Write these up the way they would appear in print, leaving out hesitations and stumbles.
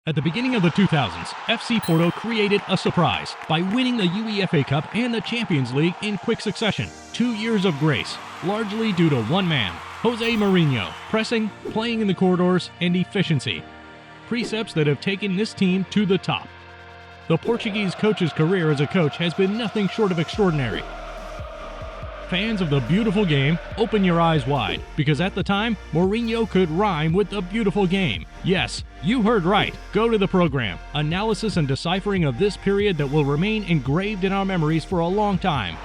At the beginning of the 2000s, FC Porto created a surprise by winning the UEFA Cup and the Champions League in quick succession. 2 years of grace, largely due to one man, Jose Mourinho, pressing, playing in the corridors, and efficiency. Precepts that have taken this team to the top. The Portuguese coach's career as a coach has been nothing short of extraordinary. Fans of the beautiful game, open your eyes wide, because at the time, Mourinho could rhyme with the beautiful game. Yes, you heard right. Go to the program. Analysis and deciphering of this period that will remain engraved in our memories for a long time.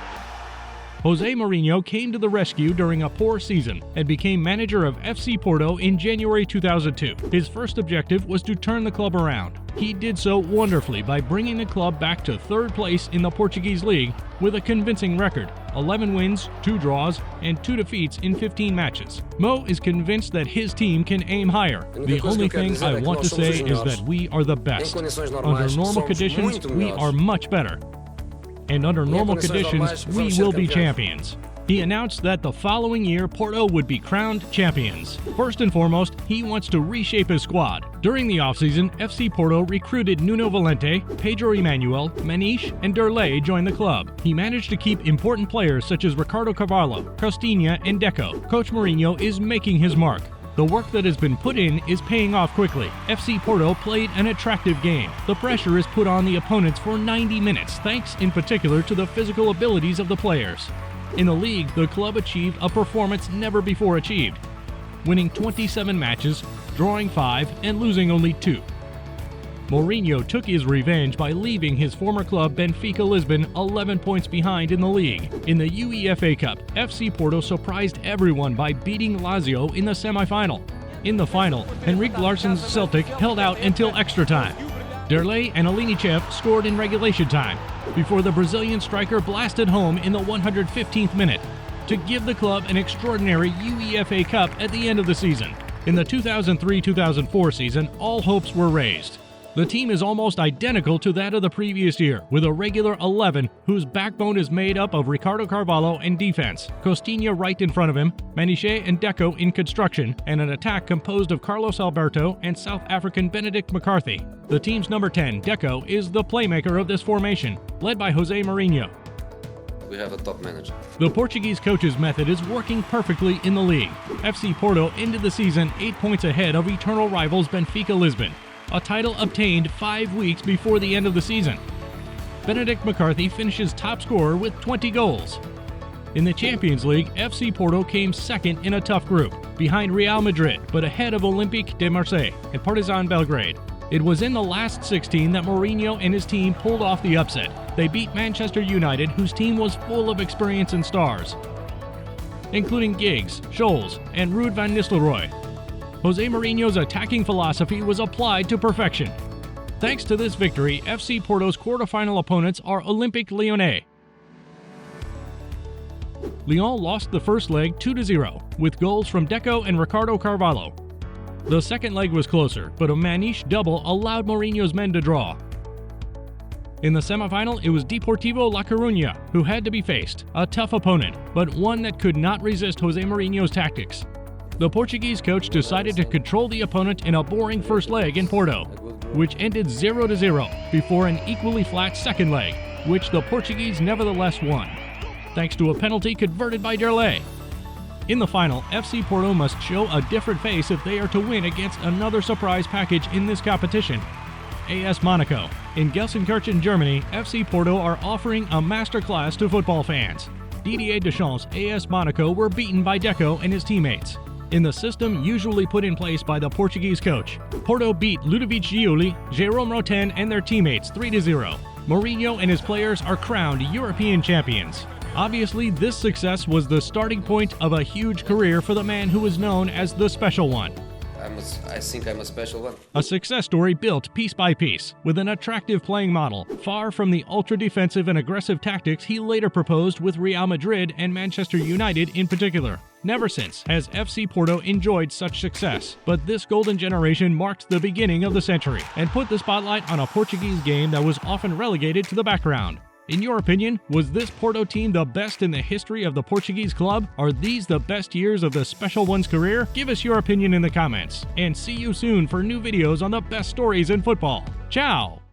Jose Mourinho came to the rescue during a poor season and became manager of FC Porto in January 2002. His first objective was to turn the club around. He did so wonderfully by bringing the club back to third place in the Portuguese league with a convincing record: 11 wins, 2 draws, and 2 defeats in 15 matches. Mo is convinced that his team can aim higher. The only thing I want to say is that we are the best. Under normal conditions, we are much better. And under normal conditions, we will be champions. He announced that the following year, Porto would be crowned champions. First and foremost, he wants to reshape his squad. During the offseason, FC Porto recruited Nuno Valente, Pedro Emanuel, Maniche, and Derlei joined the club. He managed to keep important players such as Ricardo Carvalho, Costinha, and Deco. Coach Mourinho is making his mark. The work that has been put in is paying off quickly. FC Porto played an attractive game. The pressure is put on the opponents for 90 minutes, thanks in particular to the physical abilities of the players. In the league, the club achieved a performance never before achieved, winning 27 matches, drawing 5, and losing only 2. Mourinho took his revenge by leaving his former club Benfica Lisbon 11 points behind in the league. In the UEFA Cup, FC Porto surprised everyone by beating Lazio in the semi-final. In the final, Henrik Larsson's Celtic held out until extra time. Derlei and Alinichev scored in regulation time, before the Brazilian striker blasted home in the 115th minute to give the club an extraordinary UEFA Cup at the end of the season. In the 2003-2004 season, all hopes were raised. The team is almost identical to that of the previous year, with a regular 11 whose backbone is made up of Ricardo Carvalho in defense, Costinha right in front of him, Maniche and Deco in construction, and an attack composed of Carlos Alberto and South African Benedict McCarthy. The team's number 10, Deco, is the playmaker of this formation, led by Jose Mourinho. We have a top manager. The Portuguese coach's method is working perfectly in the league. FC Porto ended the season 8 points ahead of eternal rivals Benfica Lisbon, a title obtained 5 weeks before the end of the season. Benedict McCarthy finishes top scorer with 20 goals. In the Champions League, FC Porto came second in a tough group, behind Real Madrid, but ahead of Olympique de Marseille and Partizan Belgrade. It was in the last 16 that Mourinho and his team pulled off the upset. They beat Manchester United, whose team was full of experience and stars, including Giggs, Scholes, and Ruud van Nistelrooy. Jose Mourinho's attacking philosophy was applied to perfection. Thanks to this victory, FC Porto's quarterfinal opponents are Olympique Lyonnais. Lyon lost the first leg 2-0, with goals from Deco and Ricardo Carvalho. The second leg was closer, but a Maniche double allowed Mourinho's men to draw. In the semifinal, it was Deportivo La Coruña who had to be faced, a tough opponent, but one that could not resist Jose Mourinho's tactics. The Portuguese coach decided to control the opponent in a boring first leg in Porto, which ended 0-0 before an equally flat second leg, which the Portuguese nevertheless won, thanks to a penalty converted by Derlei. In the final, FC Porto must show a different face if they are to win against another surprise package in this competition, AS Monaco. In Gelsenkirchen, Germany, FC Porto are offering a masterclass to football fans. Didier Deschamps' AS Monaco were beaten by Deco and his teammates in the system usually put in place by the Portuguese coach. Porto beat Ludovic Giuli, Jérôme Roten, and their teammates 3-0. Mourinho and his players are crowned European champions. Obviously, this success was the starting point of a huge career for the man who was known as the Special One. I think I'm a special one. A success story built piece by piece, with an attractive playing model, far from the ultra-defensive and aggressive tactics he later proposed with Real Madrid and Manchester United in particular. Never since has FC Porto enjoyed such success, but this golden generation marked the beginning of the century and put the spotlight on a Portuguese game that was often relegated to the background. In your opinion, was this Porto team the best in the history of the Portuguese club? Are these the best years of the Special One's career? Give us your opinion in the comments, and see you soon for new videos on the best stories in football. Ciao!